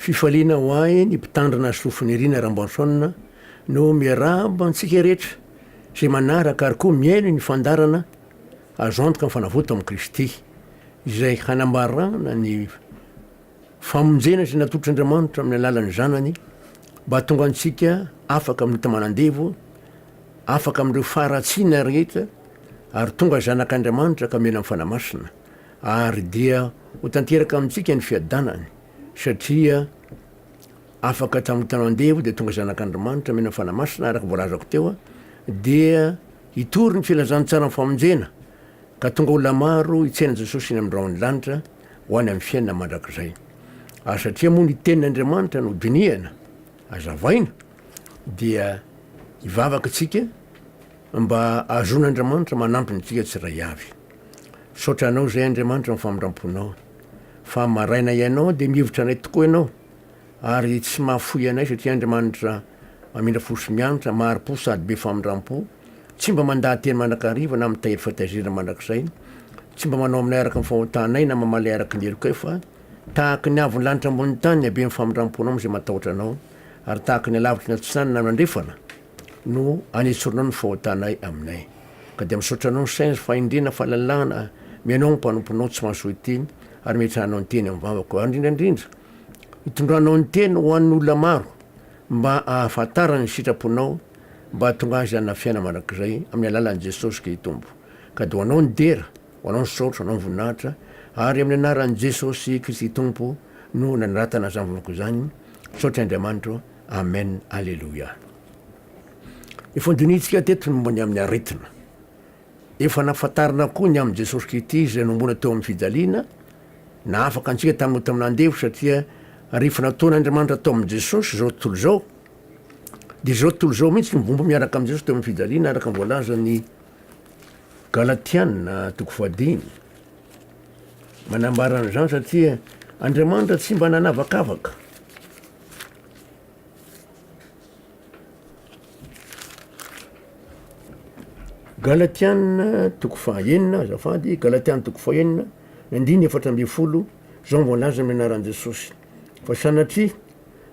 fifaliana ho ahy ny mpitandrina sofiny irina rambansona no miarahaba antsika rehetra zay manaraka ary koa miaino ny fandarana azo antoka ny fanavoto amin'i Kristy izay hanambarana ny famonjena zay natolotr'Andriamanitra amin'ny alalan'ny zanany mba tonga antsika afaka amin'ny hitamanandevo, afaka amin'ireo faharatsiana rehetra ary tonga zanak'Andriamanitra ka mena amin'ny fanamasina ary dia ho tanteraka amintsika ny fiadanany satria afaka tamin'ny hitanandevo dia tonga zanak'Andriamanitra mena amin'ny fanamasina araka voalazako teo dia hitory ny filazantsara ny famonjena ka tonga olona maro hitsena Jesosy eny amin'ny raon'ny lanitra ho any amin'ny fiainana mandrakizay ary satria moa ny tenin'Andriamanitra no diniana azavaina dia hivavaka tsika mba azon'Andriamanitra manampy ntsika tsiray avy. Saotra anao zay Andriamanitra ny famindramponao fa maraina ianao dia mihevitra anay tokoa ianao ary tsy mahafoy anay satria Andriamanitra mamindra fosy mianatra mahari-po sady be famindram-po tsy mba mandahateny mandrakariva na mitahiry fatahizirana mandrakizay tsy mba manao aminay araka ny fahotanay na mamaly araka ny heloka fa tahaka ny avy ny lanitra ambony tany habe ny famindram-ponao am'izay matahotra anao ary tahaka ny alavitra ny atsinany na nandrefana no anesorinao ny fahotanay aminay ka dia misaotra anao ny sainzy faindrena fahalalana mianao ny mpanomponao tsy mahasoa iteny ary metrahanao ny teny amin'ny vavako ary indrindrandrindra hitondranao ny teny ho an'ny olona maro mba ahafantarany ny sitraponao mba tonga azy ana fiaina mandrakizay amin'ny alalan'i Jesosy Kristy Tompo ka dia ho anao ny dera, ho anao ny saotra, ho anao ny voninahitra ary amin'ny anaran'i Jesosy Kristy Tompo no naniratana zany vonako izany saotra Andriamanitra. Amen, alleluia. Efa ndinitsika teto nombony amin'ny aretina efa nafantarina koa ny amin'i Jesosy Kristy izay nombona teo amin'ny fijaliana na afaka antsika tamin'ny tamin'andevo satria rehefa nataon'Andriamanitra tao amin'i Jesosy zao tontolo zao dia zao tontolo zao mihitsy mivomba miaraka amin'i Jesosy teo amin'ny fijaliana araka voalaza ny Galatiana 5:10 manambarana zany satria Andriamanitra tsy mba nanavakavaka Galatiana 5:9 azafady Galatiana 5:9 9:40 zao voalaza amin'ny anaran'i Jesosy fa sanatria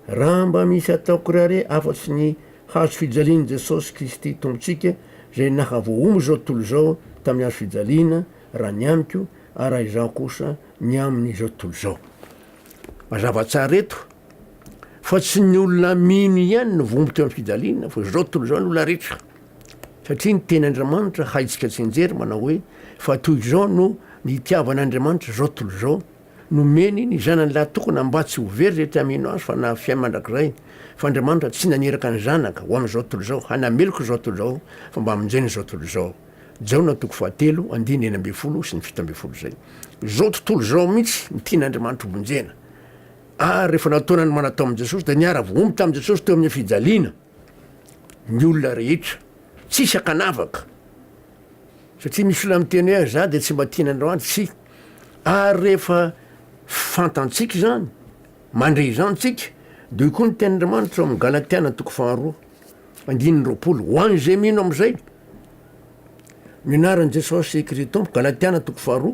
raha mba misy ataoko rare afatsy ny hazo fijalian'i Jesosy Kristy tompontsika zay nahavoaomo zao tontolo zao tamin'ny hazo fijaliana raha ny amiko ary izaho kosa ny amin'ny zao tontolo zao. Mazava tsara eto fa tsy ny olona mino ihany no vombo teo amin'ny fijaliana fa zao tontolo zao ny olona rehetra satria ny ten'Andriamanitra haitsika tsenjery manao hoe fa toy zao no ny itiavan'Andriamanitra zao tontolo zao nomeny ny zanany lahy tokony mba tsy ho very rehetra mino azy fa na fiainy mandrakizay fa Andriamanitra tsy naniraka ny zanaka ho amin'izao tontolo zao hanameloko zao tontolo zao fa mba hamonjeny zao tontolo zao. Jaona 3:9 sy ny 7 zay zao tontolo zao mihitsy ny tian'Andriamanitra vonjena ary rehefa nataonany manatao amin'i Jesosy dia niara vomby tamin'i Jesosy teo amin'ny fijaliana ny olona rehetra tsisy akanavaka satria misy olona miteny hoe za dia tsy mba tian'Andriamanitra tsy ary rehefa fantantsika zany mandre zany tsika dia koa ny ten'Andriamanitra amin'ny Galatiana 2:20 ho an'izay mino amin'izay ny anaran'i Jesosy Kristy Tompo Galatiana 2:20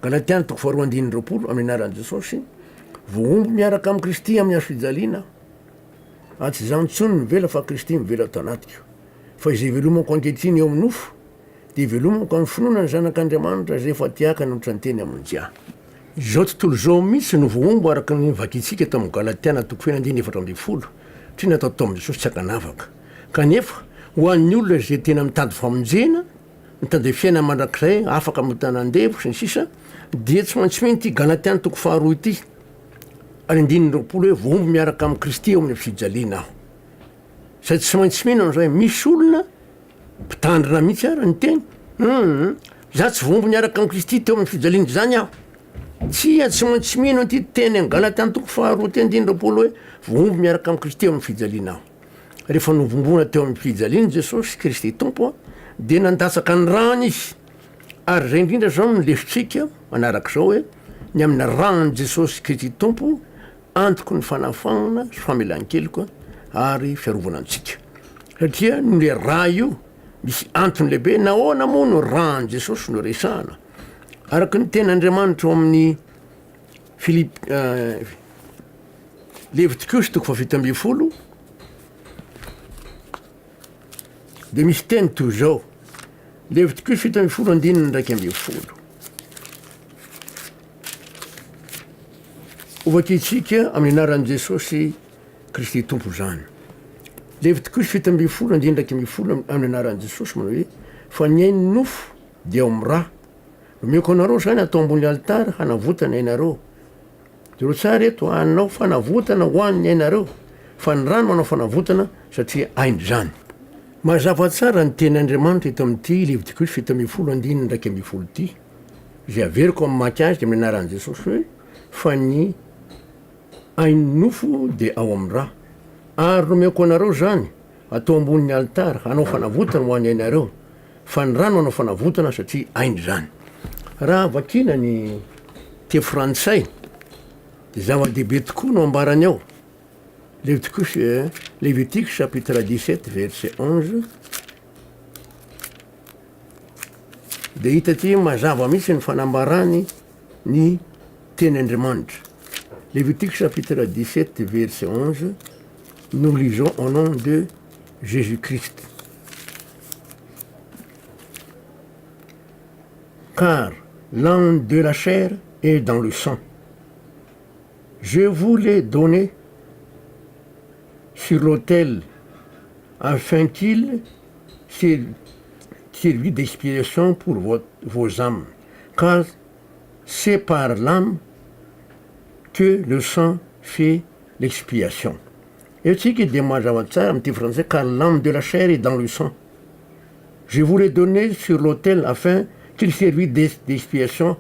Galatiana 2:20 amin'ny anaran'i Jesosy voombo miaraka amin'i Kristy amin'ny hazo fijaliana tsy zany ntsony mivela fa Kristy mivela ato anatiko fa izay velomako ankehitriny eo amin'ny nofo dia velomako amin'ny finoana ny zanak'Andriamanitra zay efa tiaka notra ny teny amin'ny dia. Zao tontolo zao mihitsy no voombo araka ny vakitsika tao amin'ny Galatiana 2:4 tsy natao tao amin'i Jesosy tsy akanavaka kanefa ho an'ny olona zay tena mitady famonjena mitady fiaina mandrakizay afaka mitanandevo sy ny sisa dia tsy maintsy mino ty Galatiana 2:2 ity ary 9:20 hoe voombo miaraka amin'i Kristy eo amin'ny fijaliana aho sady tsy maintsy mino an'izay misy olona mpitandrina mihitsy ary ny teny za tsy voombo miaraka amin'i Kristy teo amin'ny fijaliana zany aho tsy maintsy mino an'ity teny any Galatiana 2:2 ty 9:20 hoe voombo miaraka amin'i Kristy eo amin'ny fijaliana aho. Rehefa novombona teo amin'ny fijaliana Jesosy Kristy Tompo dia nandatsaka ny rany izy ary zay indrindra zao ny lesitsika manarak'izao hoe ny amin'ny ran'ny Jesosy Kristy Tompo antoko ny fanafahana sy famelan-keloka ary fiarovana antsika satria nole raha io misy antony lehibe nahoana moa no ran'ny Jesosy no resahana araka ny ten'Andriamanitra ao amin'ny Levitikosy toko fafito amby folo de misy teny toy zao. Levitikosy fito amby folo andininy ndraiky amby folo. Ovakitsika amin'ny anaran'i Jesosy Kristy tompo zany. Levitikosy fito amby folo andiny ndraiky amby folo amin'ny anaran'i Jesosy manao hoe fa ny ainy nofo de ao amin'ny raha. Omeko anareo zany atao ambony alitara hanavotana ianareo. Zero tsara eto anao fanavotana ho an'ny ainareo fa ny rano manao fanavotana satria ainy zany. Mazava tsara ny teny'Andriamanitra eto amin'ity Levitikosy fito amby folo andininy ndraiky amby folo ty. Zay averiko amin'ny mamaky azy de amin'ny anaran'i Jesosy hoe fa ny ainy nofo de ao amin'ny raha. Ary nomeko anareo zany atao ambonin'ny alitara hanao fanavotana ho an'ny ainareo fa ny rano manao fanavotana satria ainy zany. Raha vakina ny te frantsay de zava-dehibe tokoa no ambarany ao. Lévitique chapitre 17 verset 11 de hita ty mazava mihitsy ny fanambarany ny teny'Andriamanitra. Lévitique chapitre 17 verset 11, nous lisons au nom de Jésus-Christ. Car l'âme de la chair est dans le sang. Je vous l'ai donné sur l'autel afin qu'il servît d'expiation pour vos âmes. Car c'est par l'âme que le sang fait l'expiation. Et ce qui demande à un petit français, car l'âme de la chair est dans le sang. Je vous l'ai donné sur l'autel afin qu'il servît d'expiation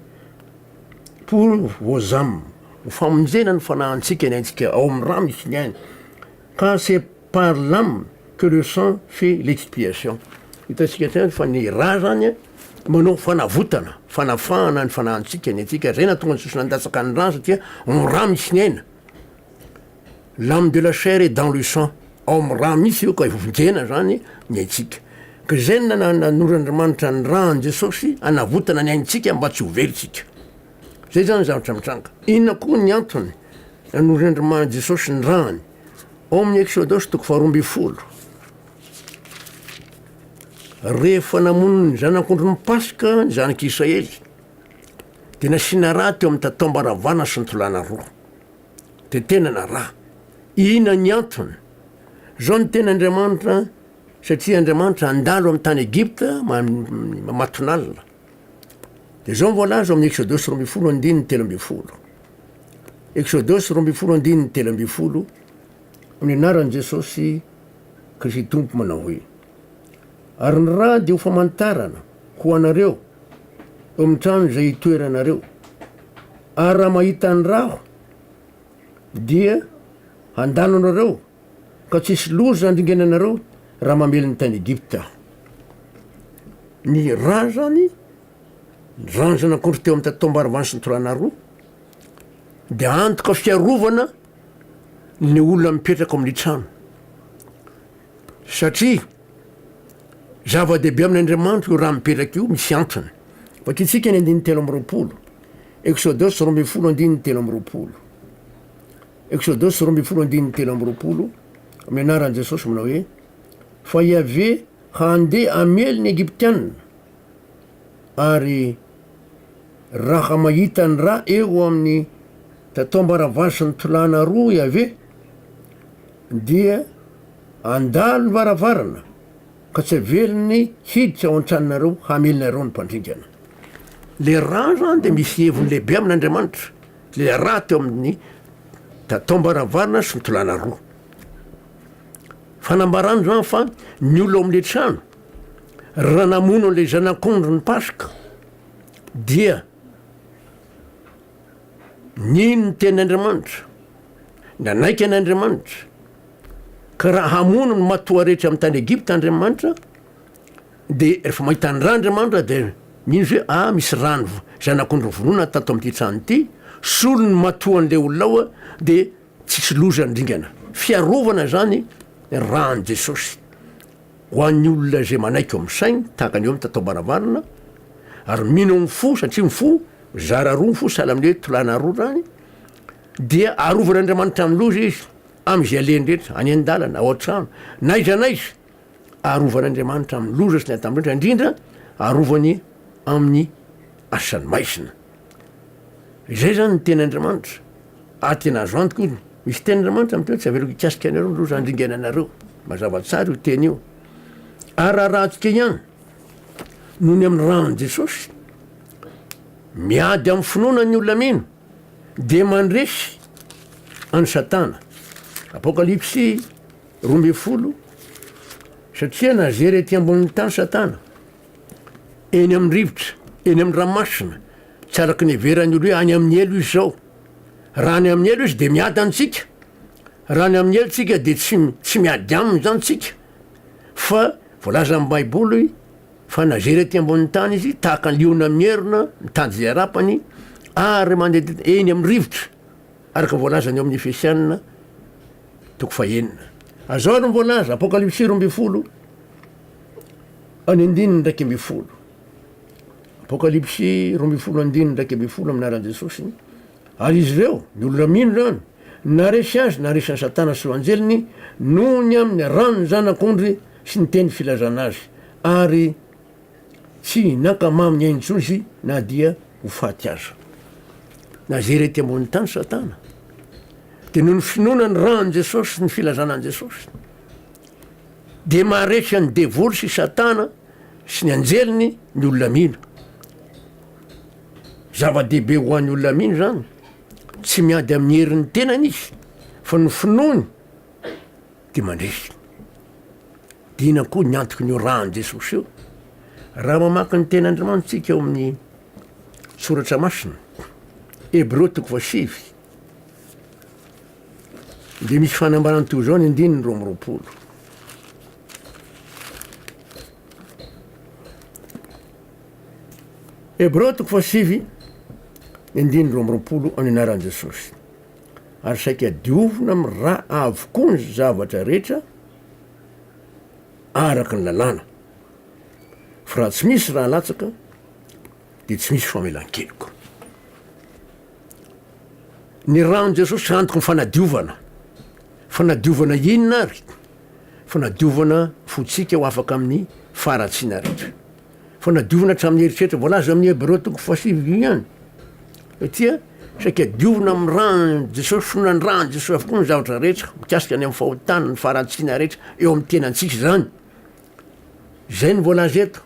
pour vos âmes. Car c'est par l'âme que le sang fait l'expiation. Hitantsika fa ny raha zany manao fanavotana, fanafahana ny fanahintsika ny atsika. Zay natonga ny Jesosy nandasaka ny rano satria raha misy ny aina. L'âme de la chair est dans le sang. Ao amin'ny raha misy io ka ivonjena zany ny aitsika. Ka zay nanor'Andriamanitra ny raha ny Jesosy anavotana ny aintsika mba tsy ho velontsika. Zay zany zavatra mitranga. Inona koa ny antony nanor'Andriamanitra Jesosy ny rahany? Ao amin'ny Exodosy toko faharoa amby folo. Rehefa namono ny zanak'ondry ny Pasika ny zanak'Israely de nasiana raha teo amin'ny tatombaravana sy ny tolana roa. De tena na raha. Ina ny antony? Zao ny ten'Andriamanitra satria Andriamanitra andalo amin'ny tany Egypta matonalina. De zao voalaza amin'ny Exodosy roa amby folo andininy telo amby folo. Exodosy roa amby folo andininy telo amby folo amin'ny anaran'i Jesosy Kristy tompo manao hoe ary ny raha de ho famantarana ho anareo eo amin'ny trano zay itoeranareo. Ary raha mahita ny raho dia handalo anareo ka tsisy loza andringenanareo raha mamely ny tany Egypta. Ny raha zany rano zanak'ondry teo amin'ny tatombaravana sy ny tolana roa de antoka fiarovana ny olona mipetraka amin'ny trano. Satria zava-dehibe amin'Andriamanitra io raha mipetraka io misy antony. Vakitsika ny andininy telo amby roapolo. Exodosy roa amby folo andininy telo amby roapolo. Exodosy roa amby folo andininy telo amby roapolo amin'ny anaran'i Jesosy manao hoe fa Yahvé handeha amely ny Egyptianina ary raha mahita ny raha eo amin'ny tatombaravana sy ny tolana roa Yahvé dia andalo ny varavarana ka tsy avelony hiditra ao an-tranonareo hamelinareo ny mpandringana. Le raha zany de misy heviny lehibe amin'Andriamanitra. Le raha teo amin'ny tatombaravana sy ny tolana roa. Fanambarany zany fa ny olo ao amin'le trano raha namono an'le zanak'ondry ny Pasika dia nino ny teny'Andriamanitra, nanaiky an'Andriamanitra ka raha hamono ny matoa rehetra amin'ny tany Egypta Andriamanitra de rehefa mahita ny raha Andriamanitra de mino hoe misy rano zanak'ondry vonona tato amin'ity trano ity, solo ny matoa an'le olona ao de tsisy loza ndringana. Fiarovana zany rahan'i Jesosy ho an'ny olona zay manaiky eo amin'ny saigny tahaka ny eo amin'ny tatombaravana ary mino amin'ny fo satria ny fo zara roa ny fo sahala amin'ny hoe tolana roa zany dia arovan'andriamanitra amin'ny loza izy am'izay aleny rehetra any an-dalana ao an-trano naiza naiza arovan'andriamanitra amin'ny loza sy ny atamrehetra indrindra arovany amin'ny asany maisina. Izay zany ny ten'andriamanitra tena azo antoka iny misy ten'andriamanitra am'teo tsy aveloko ikasika anareo ny loza andringananareo mazava tsara io teny io ary rahantsika ihany noho ny amin'ny rahan'i Jesosy miady amin'ny finoana ny olona mino de mandresy any Satana. Apokalipsy 12 satria nazery ety ambonin'ny tany Satana eny amin'ny rivotra eny amin'ny ranomasina tsy araky ny heveran'ny olo hoe any amin'ny elo izy zao. Raha any amin'ny elo izy de miady antsika, raha any amin'ny elo tsika de tsy miady aminy zany tsika fa voalaza amin'ny baiboly fa nazery ety ambonin'ny tany izy tahaka ny liona mierina mitady zay arapany ary mandeha eny amin'ny rivotra araka voalazany eo amin'ny Efesianina 4. Azao ary voalaza Apokalipsy 12 any 9:12. Apokalipsy 12:9:12 aminaran'i Jesosy. Ary izy ireo ny olona mino zany naresy azy naresan'ny Satana sy anjeliny noho ny amin'ny ranony zanak'ondry sy ny teny filazana azy ary tsy nakamamy ny aintsony izy na dia ho faty aza. Nazery ety ambonin'ny tany Satana de noho ny finoana ny ranony Jesosy sy ny filazanan'i Jesosy de maharesy any devoly sy Satana sy ny anjeliny ny olona mino. Zava-dehibe ho an'ny olona mino zany tsy miady amin'ny herin'ny tenany izy fa ny finoany de mandresy. Dina koa ny antoky ny ranony Jesosy io raha mamaky ny ten'Andriamanitsika eo amin'ny soratra masina Hébreux 7 de misy fanambarany toy zao ny 9:20. Hébreux 7 ny 9:20 amin'ny anaran'i Jesosy. Ary saika diovina amin'ny raha avokoa ny zavatra rehetra araky ny lalàna fa raha tsy misy raha latsaka de tsy misy famelan-keloka. Ny ranony Jesosy antoky ny fanadiovana inona ary fanadiovana fotsika ho afaka amin'ny faharatsiana rehetra, fanadiovana hatramin'ny heritreritra voalaza amin'ny Hébreux 7 ihany satria saika diovina amin'ny ranony Jesosy finoana ny ranony Jesosy avokoa ny zavatra rehetra mikasika any amin'ny fahotana ny faharatsiana rehetra eo amin'ny tenantsika zany. Zay ny voalaza eto.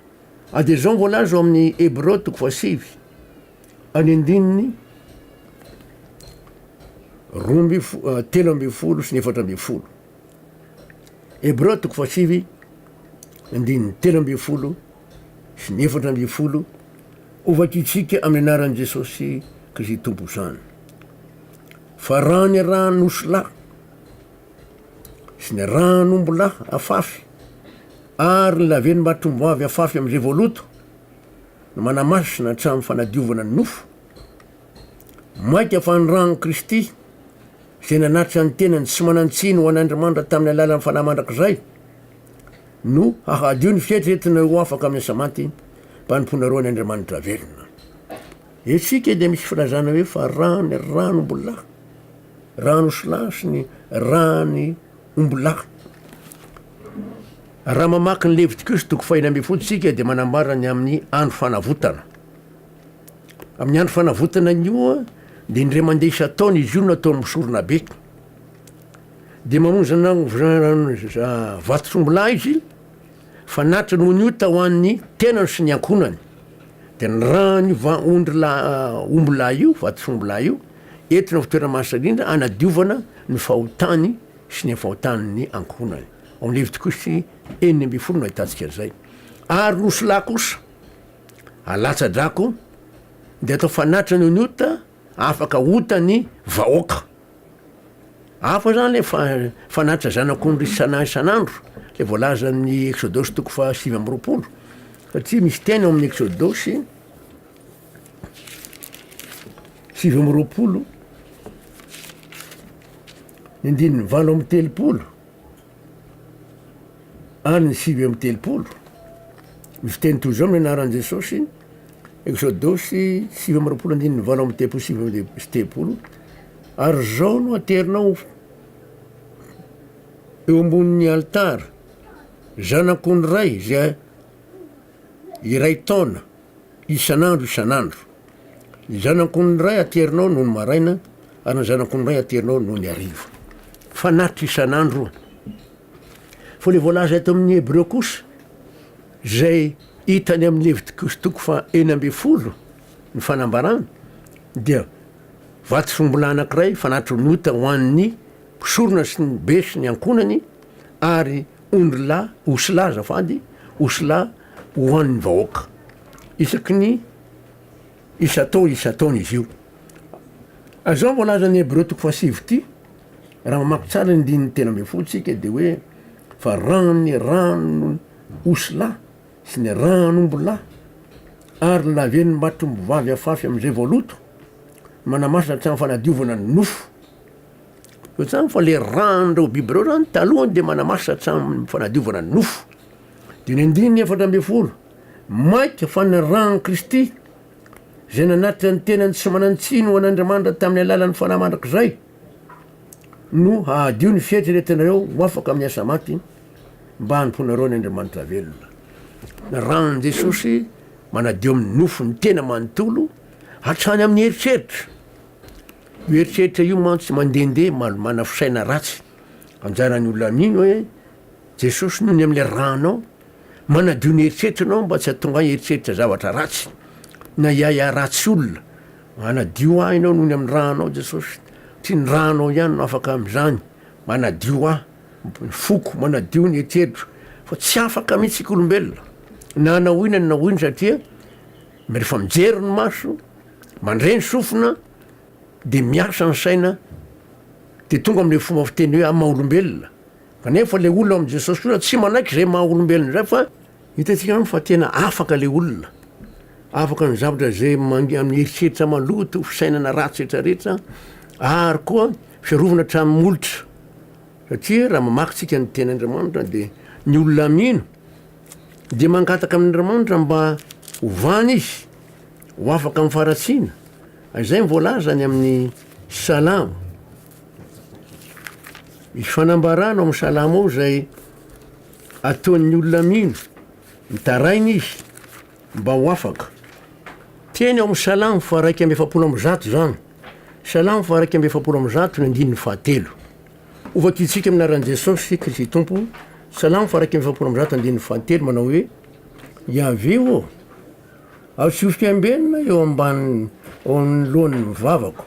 De zao voalaza amin'ny Hébreux 7 any andininy 13 sy 14. Hébreux 7 andininy 13 sy 14 ovakitsika amin'ny anaran'i Jesosy Kristy tompo zany. Fa raha ny ran'osolahy sy ny ran'ombolahy afafy ary ny laveny mahatomboavy afafy am'izay voaloto no manamasina hatramin'ny fanadiovana ny nofo maika fa ny ran'ny Kristy zay nanatitra ny tenany tsy manantsiny ho an'Andriamanitra tamin'ny alalan'ny fanahy mandrakizay no hahadio ny fieritrretina ho afaka amin'ny asamaty mpanompoana roa an'Andriamanitra velona. Etsika de misy filazana hoe fa rany ran'ombolahy, ran'osolahy sy ny rany ombolahy. Raha mamaky ny Levitikosy 4 tsika de manambarany amin'ny andro fanavotana. Amin'ny andro fanavotana io de indray mandeha isa-taona izy io nataony misorona be de mamonjana vatosombola izy fa natra noho ny ota ho an'ny tenany sy ny ankonany de ny rany ondry ombola io vatosombola io entina fitoerana mahasalindra anadiovana ny fahotany sy ny fahotan'ny ankonany. Ao amin'ny Levitikosy 4 no ahitantsika zay. Ary nosolahy kosa alatsa-drako de atao fanatra noho ny ota afaka otany vahoaka. Hafa zany le fanatra zanak'ondry isanandro le voalaza amin'ny Exodosy 7 satria misy teny ao amin'ny Exodosy 7 ny 9:30 ary ny 7:30 misy teny toy zao amin'ny anaran'i Jesosy Exodosy 7:30 7:30 ary zao no aterinao eo ambonin'ny altara zanako ny ray zay iray taona isan'andro zanako ny ray aterinao noho ny maraina ary ny zanako ny ray aterinao noho ny arivo fanatitra isan'andro fa le voalaza eto amin'ny Hebreo kosa zay hitany amin'ny Levitikosy toko fa 12 ny fanambarana dia vato sombola anankiray fanatitra nota ho an'ny mpisorona sy ny be sy ny ankonany ary ondrolahy osolahy zafady osolahy ho an'ny vahoaka isaky ny isa-taona izy io azao voalaza ny Hebreo toko fa 7 ty raha mamaky tsara ny dininy tena ambe fotsika de hoe fa rano osolahy sy ny ranombola ary laveny mbatrombovavy afafy am'izay voaloto manamasina hatramy fanadiovana ny nofo ohatrany fa le ranondreo biby reo zany talohany de manamasina hatramy fanadiovana ny nofo de ny andininy 14 maika fa ny rano Kristy zay nanatitra ny tenany tsy manantsino ho an'Andriamanitra tamin'ny alalan'ny fanahy mandrakizay no hahadio ny fieritreretinareo ho afaka amin'ny asa maty mba hanimponareo ny Andriamanitra velona ny ranon Jesosy manadio amin'ny nofo ny tena manontolo hatrany amin'ny heritreritra io heritreritra io mantsy mandehandeha mana fisaina ratsy anjarany olona amin'iny hoe Jesosy noho ny am'le ranao manadio ny heritreritra anao mba tsy hatonga heritreritra zavatra ratsy na iaia ratsy olona manadio ahy anao noho ny amin'ny ranao Jesosy ty ny ranao ihany no afaka am'izany manadio ahy ny foko manadio ny heritreritra fa tsy afaka mihitsika olombelona na nahoinany nahoiny satria rehefa mijery ny maso mandreny sofina de miasa ny saina de tonga am'le fomba fiteny hoe amaha olombelona kanefa le olona am' Jesosy kosa tsy manaiky zay maha olombelona zay fa hitatsika fa tena afaka le olona afaka ny zavatra zay amin'ny heritreritra maloto fisainana ratsy rehetrarehetra ary koa fiarovana hatramy molotra satria raha mamakitsika ny ten'Andriamanitra de ny olona mino de mangataka amin'Andriamanitra mba hovany izy ho afaka mifaratsina zay mivolaza ny amin'ny salamo misy fanambarana amin'ny salamo ao zay ataon'ny olona mino mitarainy izy mba ho afaka teny ao amin'ny salamo fa 1:100 zany salamo fa 1:100 ny andininy fahatelo ovakitsika aminaran'i Jesosy Kristy Tompo salamo fa 1:100 andininy fahatelo manao hoe Iaveo ao tsy ofikambenina eo ambany ao amin'ny lohany mivavako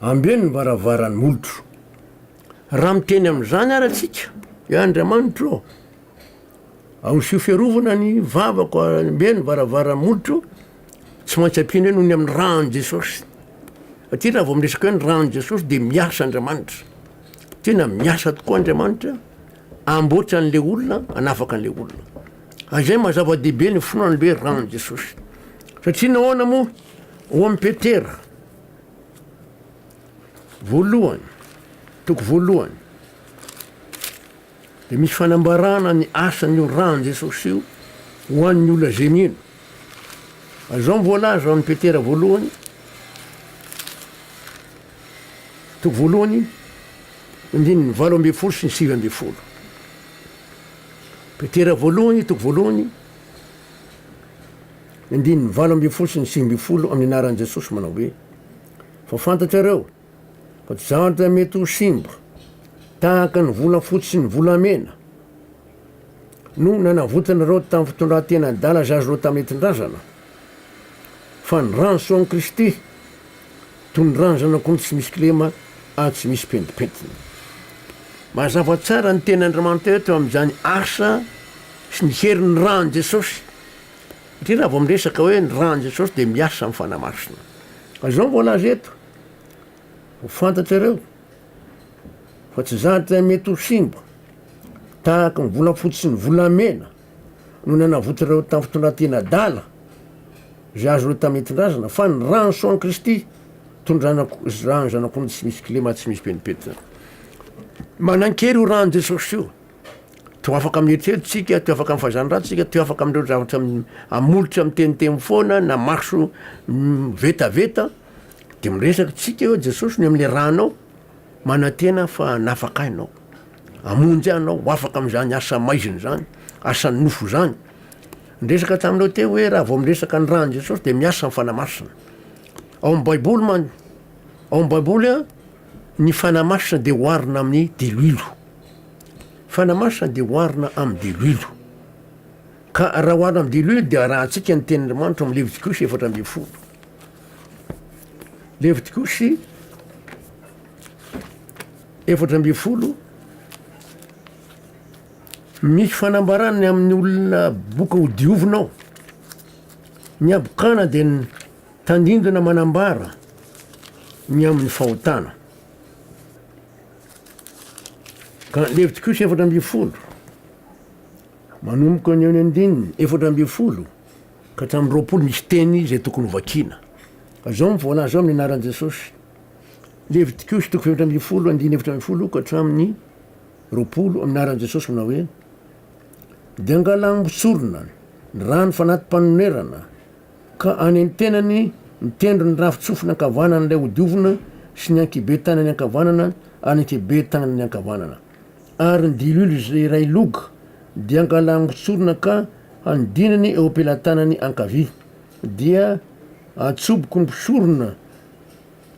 ambeny ny varavaran'ny molotro raha miteny am'izany aratsika eo Andriamanitra ao sy fiarovana ny vavako ambeny ny varavaran'ny molotro tsy maintsy ampino hoe noho ny amin'ny rano Jesosy satria raha vao miresaka hoe ny rano Jesosy de miasa Andriamanitra tena miasa tokoa Andriamanitra amboatra an'le olona anafaka an'le olona azay mazava-dehibe ny finoana hoe rano Jesosy satria nahoana moa ho amin'ny Petera voalohany toko voalohany de misy fanambarana ny asan'io rano Jesosy io ho an'ny olona zay mino azao mivolaza amin'ny Petera voalohany toko voalohany andininy 8:20 sy ny 9:20 Petera voalohany toko voalohany andininy 8:20 sy ny 9:20 amin'ny anaran'i Jesosy manao hoe fa fantatrareo fa tsy zavatra mety ho simba tahaka ny vola fotsy sy ny volamena no nanavotanareo tamin'ny fitondran-tena adala zazoreo tamin'ny hitondrazana fa ny rano soan'i Kristy toy ny rano zanak'ondry tsy misy kilema ary tsy misy pentimpentina mazava tsara ny ten'Andriamanitra eto am'izany asa sy ny herin'ny rano Jesosy satria raha vao miresaka hoe ny rano Jesosy de miasa amin'ny fanamasina azao voalaza eto ho fantatrareo fa tsy zavatra mety ho simba tahaka ny vola fotsy sy ny volamena no nanavotareo tamin'ny fitondran-tena adala zay azoreo tamin'ny hitondrazana fa ny rano soan'i Kristy rano zanak'ondry tsy misy kilema tsy misy pentimpentina manan-kery ho rano Jesosy io to afaka amin'ny eritreretritsika to afaka amin'ny fahazandratsika to afaka amin'ireo zavatra amolotra amin'ny teniteny foana na maso vetaveta de miresaka tsika eo jesosy ny am'le ranao manantena fa nafaka ainao amonjy anao ho afaka am'zany asa maiziny zany asa nofo zany ndresaka taminao te hoe raha vao miresaka ny rano jesosy de miasa mifanamasina ao am'baiboly man ao am'baiboly a ny fanamasina de hoarina amin'ny diloilo fanamasina de hoarina amy diloilo ka raha hoarina amy diloilo de raha atsika ny tenin'andriamanitra amy levitikosy 4:10 levitikosy 4:10 misy fanambarany amin'ny olona boka ho diovinao ny abokana de ny tandindona manambara ny amin'ny fahotana ka levitikosy 4:10 manomboka ny eo ny andininy 4:10 ka hatramin'ny 20 misy teny zay tokony hovakiana azao mivoalaza ao amin'ny anaran'i Jesosy levitikosy 4:10 andiny 4:10 ka hatramin'ny 20 amin'ny anaran'i Jesosy manao hoe de angalagny motsorona ny rano fanatim-panonerana ka any an-tenany mitendro ny rafitsofiny ankavanana lay hodiovina sy ny ankibe tanany ankavanana any ankibe tanany ankavanana ary ny diloilo zay ray loga dia angalagny motsorona ka handinany eo ampelantanany ankavia dia atsoboko ny mpisorona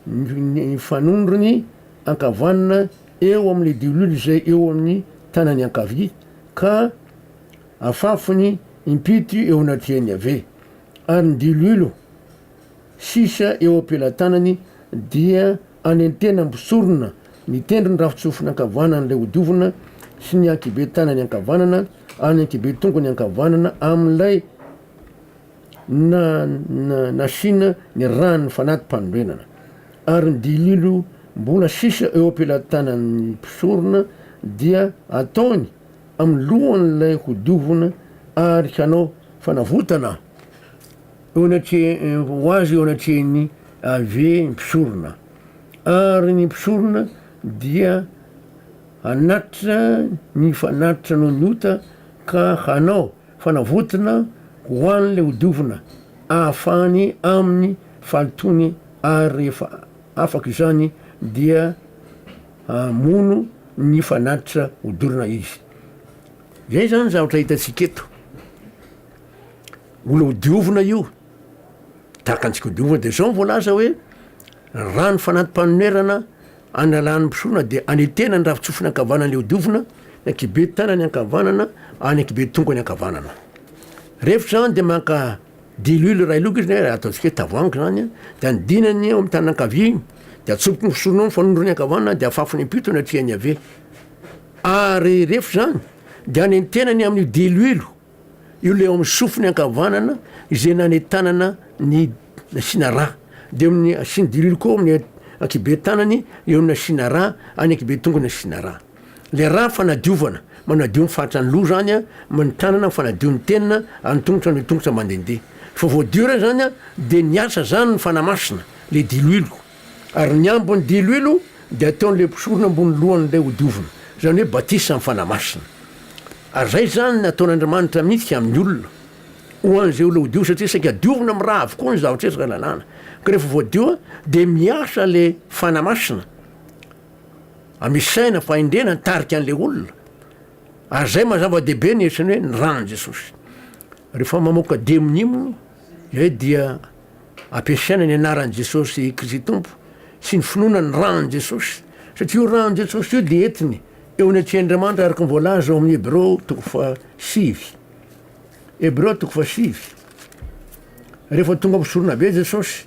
ny fanondrony ankavanana eo amin'le diloilo zay eo amin'ny tanany ankavia ka afafiny impity eo anatreny ave ary ny diloilo sisa eo ampelantanany dia any an-tena mpisorona mitendry ny rafitsofiny ankavanana lay hodiovina sy ny ankibe tanany ankavanana any ankibe tongony ankavanana am'lay nasina ny rano fanatim-panorenana ary ny diloilo mbola sisa eo ampelantanany mpisorona dia ataony amin'ny lohan'lay hodiovina ary hanao fanavotana eo ho azy eo anatreny ave mpisorona ary ny mpisorona dia anatitra ny fanatitra no niota ka hanao fanavotana ho an'le hodiovina ahafahany amin'ny falitony ary rehefa afaka izany dia mono ny fanatitra hodorina izy zay zany zavatra hitatsika eto ola hodiovina io tahaka antsika hodiovina de zao voalaza hoe rano fanatim-panonerana analan'ny mpisorona de anetena ny rafitsofiny ankavanana le hodiovina ny ankibe tanany ankavanana any ankibe tongony ankavanana rehefa zany de maka diloilo ray loka izy ne ataontsika hoe tavoangy zany de andinany eo amy tany ankavia igny de atsoboky ny fisoronao ny fanondrony ankavanana de afafiny impito anatriany ave ary rehefa zany de anentenany amin'ny diloilo io le eo amin'ny sofiny ankavanana izay nanetanana ny nasina rà de amin'ny asiny diloilo koa amin'ny ankibe tanany eo amin'ny asina rà any ankibe tongony asina rà le rà fanadiovana manadio ny faritra ny lo zany a ny tanana fanadio ny tenina any tongotra ny tongotra mandendeha fa voadio reny zany a de niasa zany ny fanamasina le diloilo ary ny ambony diloilo de ataon'le mpisorona ambony lohan'lay hodiovina zany hoe batisa ny fanamasina ary zay zany nataon'Andriamanitra mihitsy amin'ny olona ho an'zay olona hodio satria saika diovina amy raha avokoa ny zavatra ezaka lalàna ka rehefa voadio de miasa le fanamasina amisaina fahendrena nitarika an'le olona ary zay mazava-dehibe ny erisany hoe ny rano Jesosy rehefa mamoaka demonimo zay dia ampiasaina ny anaran'i Jesosy Kristy Tompo sy ny finoana ny rano Jesosy satria io rano Jesosy io de entiny eo anatrehan'Andriamanitra araka ny voalaza ao amin'ny Hebreo 5 Hebreo 5 rehefa tonga mpisorona be Jesosy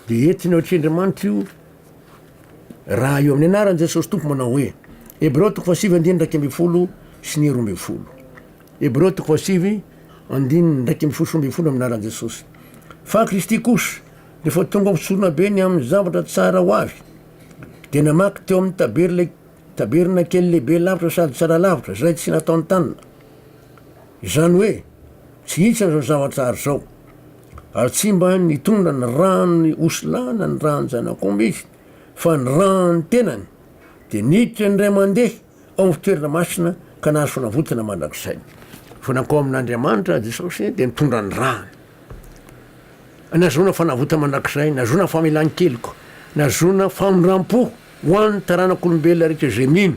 de entiny eo atrehan'Andriamanitra io raha io amin'ny anaran'i Jesosy Tompo manao hoe Hebreo 5 andiny 12 sy ny 12 Hebreo 5 andiny 12 sy 12 amin'ny anaran'i Jesosy fa Kristy kosa rehefa tonga mpisorona be ny amin'ny zavatra tsara ho avy de namaky teo amin'ny taberna kely lehibe lavitra sady tsara lavitra zay tsy nataony tanina izany hoe tsy hitsany zao zavatra ary zao ary tsy mba nitondra ny rano ny osilana ny rano zanak'omby izy fa ny rano ny tenany de niditra ny ray mandeha ao amin'ny fitoerana masina ka nahazo fanavotana mandrakizay fanakao amin'Andriamanitra Jesosy de nitondra ny rano nazona fanavota mandrakizay, nazona famelan-keliko, nazona famondram-po ho an'ny taranak'olombelona rehetra zay mino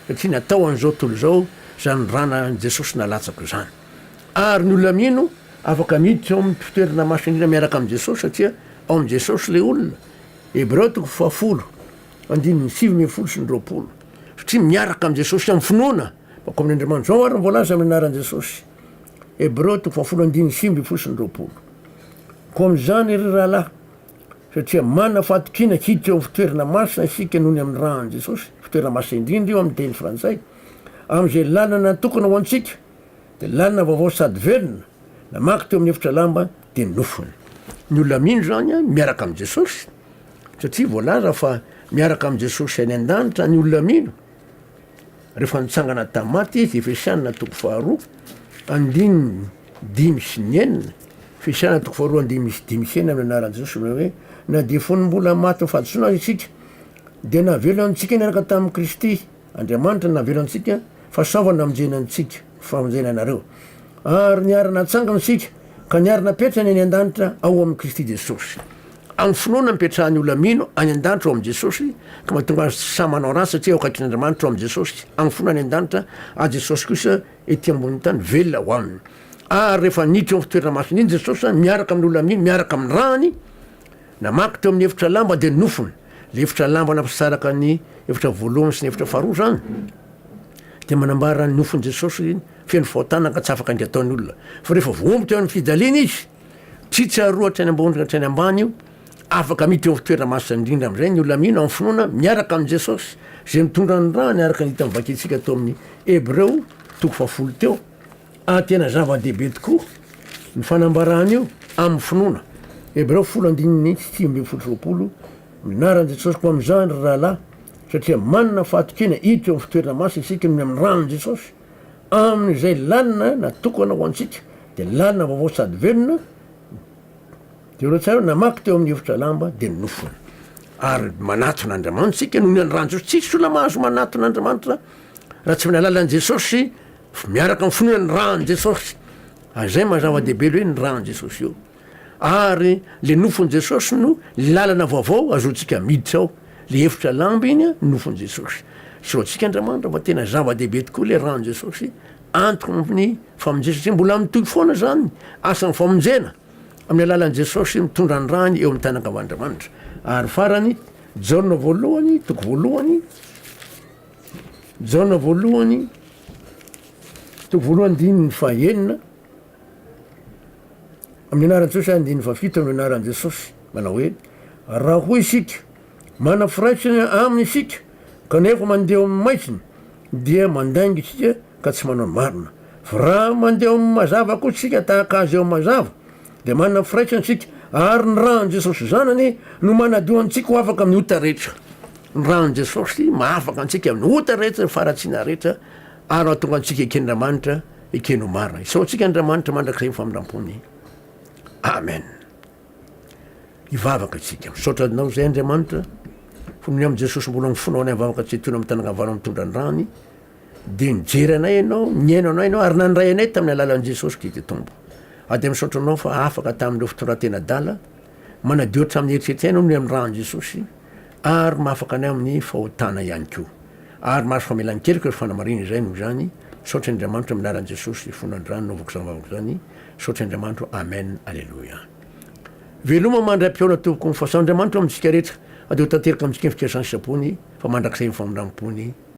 satria natao an'izao tontolo zao zany rana Jesosy nalatsako zany. Ary ny olona mino afaka miditra ao amin'ny fitoerana masindrina miaraka amin'i Jesosy satria ao amin'i Jesosy le olona. Hébreu 7:20 satria miaraka amin'i Jesosy amin'ny finoana bako amin'ny Andriamanitra zao ary voalaza amin'ny anaran'i Jesosy. Hébreu 7:20 ko am'izany ry rahalahy satria mana fahatokina hiditra eo amin'ny fitoerana masina isika noho ny amin'ny rahan'i Jesosy, fitoerana masina indrindra io amin'ny teny frantsay, am'izay lalana tokana ho antsika de lalana vaovao sady velona namaky teo amin'ny efitra lamba de nofony. Ny olona mino zany a miaraka amin'i Jesosy satria voalaza fa miaraka amin'i Jesosy any an-danitra ny olona mino rehefa nitsangana tamaty izy. Efesianina 2:5-5 Efesianina 2:5-5 amin'ny anaran'i Jesosy hoe na de fonimbola maty nyfahadisoana azy isika de navelo antsika niaraka tamin'i Kristy. Andriamanitra navelo antsika fahasaovana aminjena antsika famonjena anareo ary niarana atsangana isika ka niarana apetrany any an-danitra ao amin'i Kristy Jesosy. Amin'ny finoana mipetrahany olona mino any an-danitra ao amin'i Jesosy ka mahatonga azy sa manao ratsy satria ao akaikin'Andriamanitra ao amin'i Jesosy. Amin'ny finoana any an-danitra a Jesosy kosa ety ambony tany velona ho aminy. Ary rehefa niditra eo fitoerana masina iny Jesosy miaraka amin'ny olona mino, miaraka amin'ny rahany namaky teo amin'ny efitra lamba de nofony. Le efitra lamba nampisaraka ny efitra voalohany sy ny efitra faharoa zany de manambara ny nofony Jesosy feno fahotana ka tsy afaka indray ataon'ny olona. Fa rehefa voaombitra eo amin'ny fidaliana izy tsy tsaroa hatrany ambony hatrany ambany io afaka miditra eo fitoerana masina indrindra am'izay ny olona mino amin'ny finoana miaraka amin'i Jesosy zay mitondra ny rahany araka ny hita mivakitsika tao amin'ny Hébreu 10 teo. Tena zava-dehibe tokoa ny fanambarahany io amin'ny finoana. Hébreu 10:20 minaran'i Jesosy ko am'izany ry rahalahy satria manana fahatokina hiditra eo amin'ny fitoerana masina isika noho amin'ny ranon'i Jesosy amin'izay lalina natokana ho antsika de lalina vaovao sady velona de reo tsara namaky teo amin'ny efitra lamba de nofony. Ary manaton'Andriamanitra sika noho ny rahan'i Jesosy. Tsisy olona mahazo manaton'Andriamanitra raha tsy amin'ny alalan'i Jesosy miaraka amin'ny finoana ny rahan'i Jesosy. Zay mazava-dehibe hoe ny rahan'i Jesosy io. Ary le nofon'i Jesosy no lalana vaovao azontsika miditra ao. Le efitra lamba iny a nofon'i Jesosy. Soatsika Andriamanitra fa tena zava-dehibe tokoa le rahan'i Jesosy antoko amin'ny famonjena satria mbola mitohy foana zany asan'ny famonjena amin'ny alalan'i Jesosy mitondra ny rahany eo amin'ny tanakavan'Andriamanitra. Ary farany Jaona voalohany toko voalohany Jaona voalohany toko voalohany 5:9 amin'ny anaran'i Jesosy 5:7 amin'ny anaran'i Jesosy manao hoe raha hoy isika manafiraitsana aminy isika kanefa mandeha amin'ny maitsiny dia mandainga isika ka tsy manao ny marina. Fa raha mandeha amin'ny mazava koa tsika tahaka azy eo mazava de manana firaitsana isika ary ny rahan'i Jesosy zanany no manadio antsika ho afaka amin'ny ota rehetra. Ny rahan'i Jesosy mahafaka antsika amin'ny ota rehetra faratsiana rehetra ary mahatonga antsika eken'Andriamanitra ekeno marina. Isaotsika Andriamanitra mandrakizay ny famindram-pony. Amen. Ivavaka tsika misaotra anao zay Andriamanitra fonony amin'i Jesosy mbola mifonao anay avavaka tsy tony amin'ny tanagavana mitondra ny rany de nijery anay ianao, niaino anay ianao ary nandray anay tamin'ny alalan'i Jesosy Kristy tompo. Ady misaotra anao fa afaka tamin'ireo fitondran-tena adala manadio hatramin'ny eritreritry ianao noho amin'ny rahan'i Jesosy ary mahafaka anay amin'ny fahotana ihany koa ary mahazo famelan-keloka ry fanamarina izay noho zany. Saotra Andriamanitra amin'ny anaran'i Jesosy fonany rano novako zany vavaka zany. Saotra Andriamanitra. Amen. Alleluia. Veloma mandram-piona toboko ny fahasaondriamanitra amintsika rehetra adeo tanteraka amintsika ny fikasany sapony fa mandrakizay ny famindram-pony.